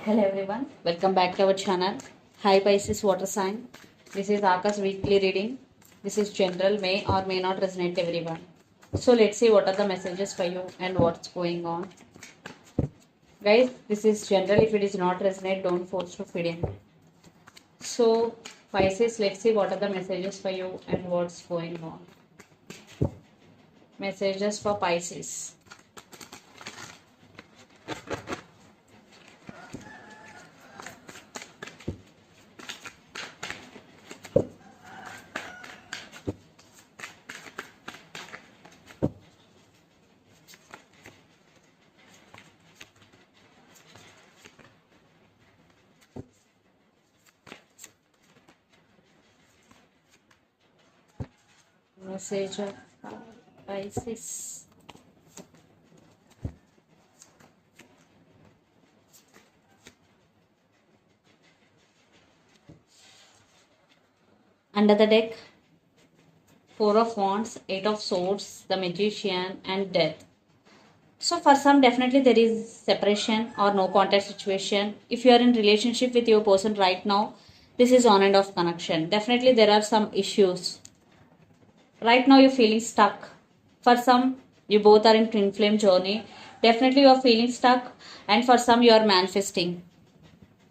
Hello everyone, welcome back to our channel. Hi Pisces water sign. This is Akash weekly reading. This is general, may or may not resonate everyone. So let's see what are the messages for you and what's going on. Guys, this is general. If it is not resonate, don't force to fit in. So Pisces, let's see what are the messages for you and what's going on. Messages for Pisces. Message of Pisces. Under the deck, Four of Wands, Eight of Swords, the Magician, and Death. So for some, definitely there is separation or no contact situation. If you are in relationship with your person right now, this is on and off connection. Definitely there are some issues. Right now you're feeling stuck. For some, you both are in twin flame journey. Definitely you are feeling stuck, and for some you are manifesting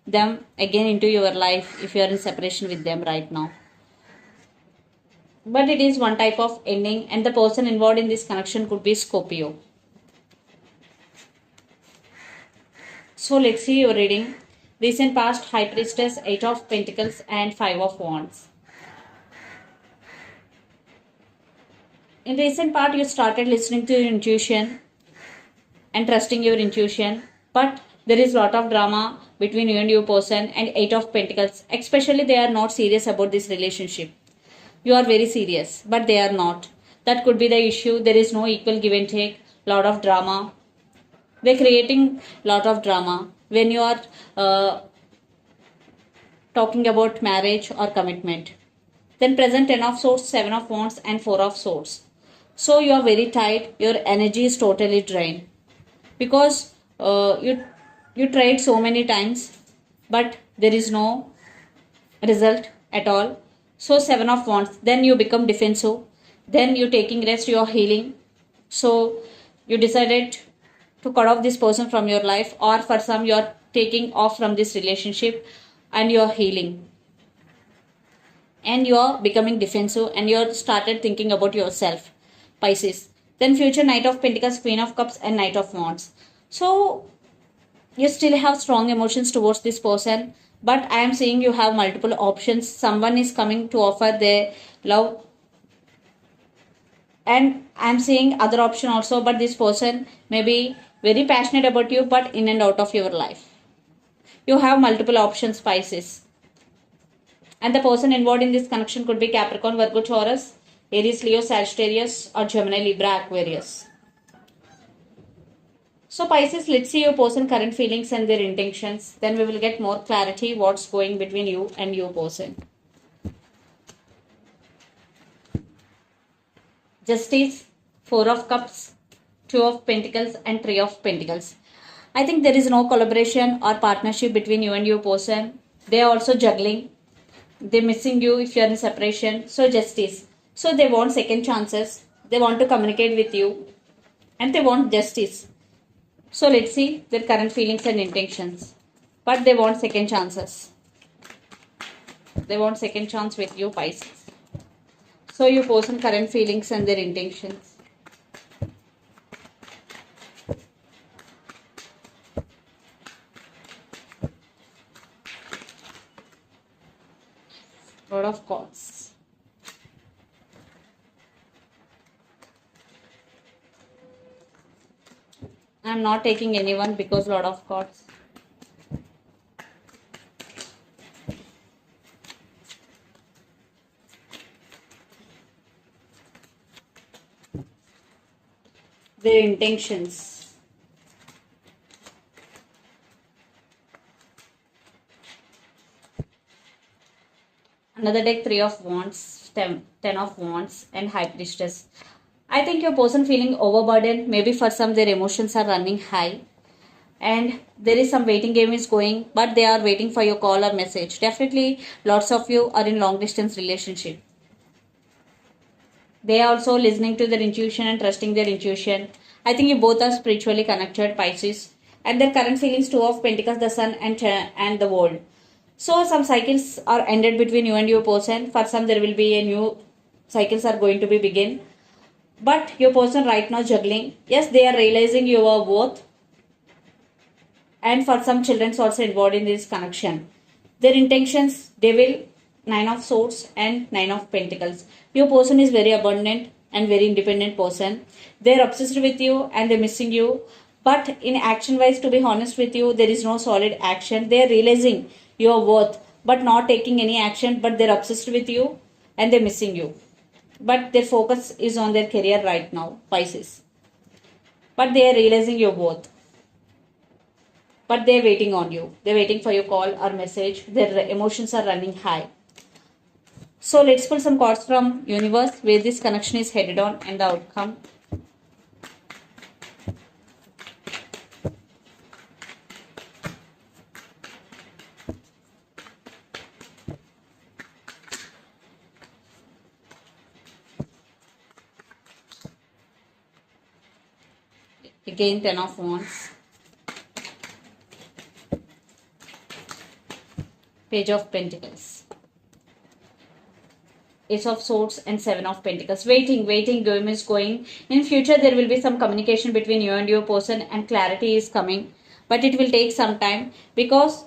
them again into your life if you are in separation with them right now. But it is one type of ending, and the person involved in this connection could be Scorpio. So let's see your reading. Recent past, High Priestess, Eight of Pentacles, and Five of Wands. In recent part, you started listening to your intuition and trusting your intuition, but there is lot of drama between you and your person, and Eight of Pentacles. Especially, they are not serious about this relationship. You are very serious, but they are not. That could be the issue. There is no equal give and take. Lot of drama. They're creating lot of drama when you are talking about marriage or commitment. Then present 10 of swords, 7 of wands, and 4 of swords. So you are very tired. Your energy is totally drained because you tried so many times, but there is no result at all. So 7 of wands, then you become defensive, then you taking rest, you are healing. So you decided to cut off this person from your life, or for some you are taking off from this relationship and you are healing, and you are becoming defensive, and you are started thinking about yourself, Pisces. Then future, Knight of Pentacles, Queen of Cups, and Knight of Wands. So you still have strong emotions towards this person, but I am seeing you have multiple options. Someone is coming to offer their love, and I am seeing other option also, but this person may be very passionate about you, but in and out of your life. You have multiple options, Pisces. And the person involved in this connection could be Capricorn, Virgo, Taurus, Aries, Leo, Sagittarius, or Gemini, Libra, Aquarius. So Pisces, let's see your person current feelings and their intentions. Then we will get more clarity what's going between you and your person. Justice, Four of Cups, Two of Pentacles, and Three of Pentacles. I think there is no collaboration or partnership between you and your person. They are also juggling. They're missing you if you are in separation. So justice. So they want second chances. They want to communicate with you. And they want justice. So let's see their current feelings and intentions. But they want second chances. They want second chance with you, Pisces. So your person current feelings and their intentions. Lord of Cups. I'm not taking anyone because Lord of Cups. Their intentions. Another deck, Three of Wands, ten of Wands, and High Priestess. I think your person feeling overburdened. Maybe for some their emotions are running high. and there is some waiting game is going, but they are waiting for your call or message. Definitely lots of you are in long distance relationship. They are also listening to their intuition and trusting their intuition. I think you both are spiritually connected, Pisces. And their current feelings, two of Pentacles, the Sun and the World. So some cycles are ended between you and your person. For some, there will be a new cycles are going to be begin. But your person right now juggling. Yes, they are realizing your worth. And for some children also involved in this connection. Their intentions, Devil, Nine of Swords and Nine of Pentacles. Your person is very abundant and very independent person. They're obsessed with you and they're missing you. But in action wise, to be honest with you, there is no solid action. They're realizing your worth but not taking any action, but they're obsessed with you and they're missing you. But their focus is on their career right now, Pisces. But they are realizing your worth. But they're waiting on you. They're waiting for your call or message. Their emotions are running high. So let's pull some cards from universe where this connection is headed on and the outcome. Again, Ten of Wands. Page of Pentacles. Ace of Swords and Seven of Pentacles. Waiting, game is going. In future, there will be some communication between you and your person and clarity is coming. But it will take some time because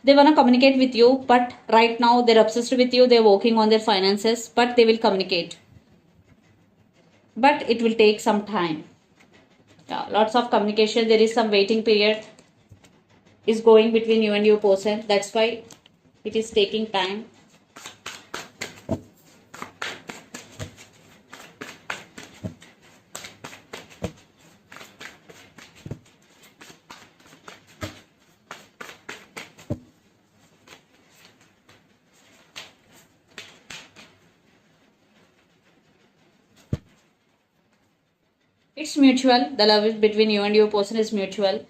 they want to communicate with you. But right now, they're obsessed with you. They're working on their finances. But they will communicate. But it will take some time. Yeah, lots of communication. There is some waiting period is going between you and your person. That's why it is taking time. It's mutual. The love is between you and your person is mutual.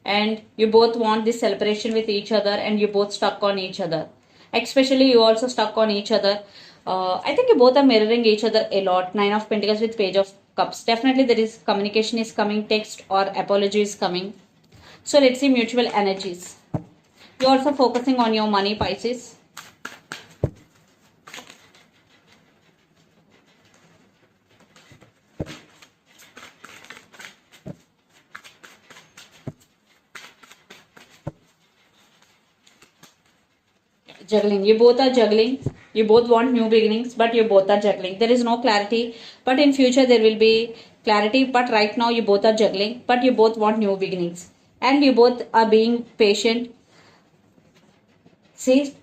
And you both want this celebration with each other and you both stuck on each other. Especially you also stuck on each other. I think you both are mirroring each other a lot. Nine of Pentacles with Page of Cups. Definitely there is communication is coming, text or apology is coming. So let's see mutual energies. You're also focusing on your money, Pisces. Juggling. You both are juggling. You both want new beginnings, but you both are juggling. There is no clarity, but in future there will be clarity. But right now you both are juggling, but you both want new beginnings. And you both are being patient. See,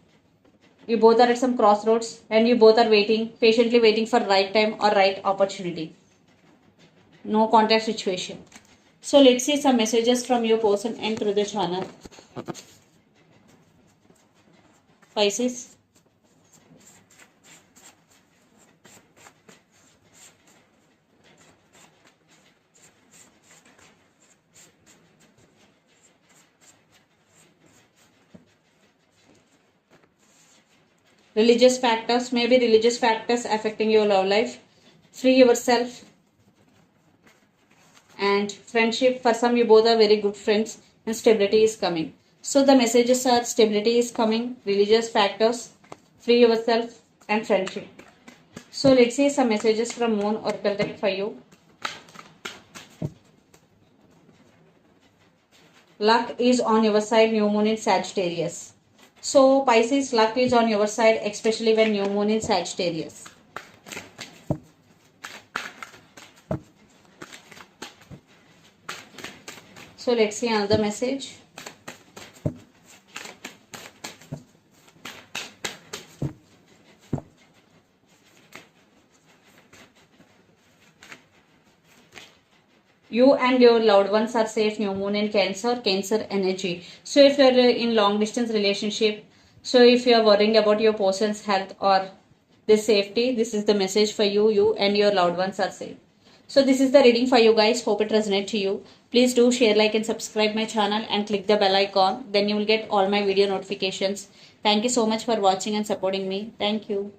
you both are at some crossroads and you both are waiting, patiently waiting for right time or right opportunity. No contact situation. So let's see some messages from your person and through the channel. Pisces. Religious factors, maybe religious factors affecting your love life. Free yourself. And friendship, for some you both are very good friends and stability is coming. So the messages are stability is coming, religious factors, free yourself and friendship. So let's see some messages from Moon Oracle deck for you. Luck is on your side, new moon in Sagittarius. So Pisces, luck is on your side, especially when new moon in Sagittarius. So let's see another message. You and your loved ones are safe, new moon in Cancer energy. So if you're in long distance relationship, so if you're worrying about your person's health or their safety, this is the message for you. You and your loved ones are safe. So this is the reading for you guys. Hope it resonates to you. Please do share, like and subscribe my channel and click the bell icon. Then you will get all my video notifications. Thank you so much for watching and supporting me. Thank you.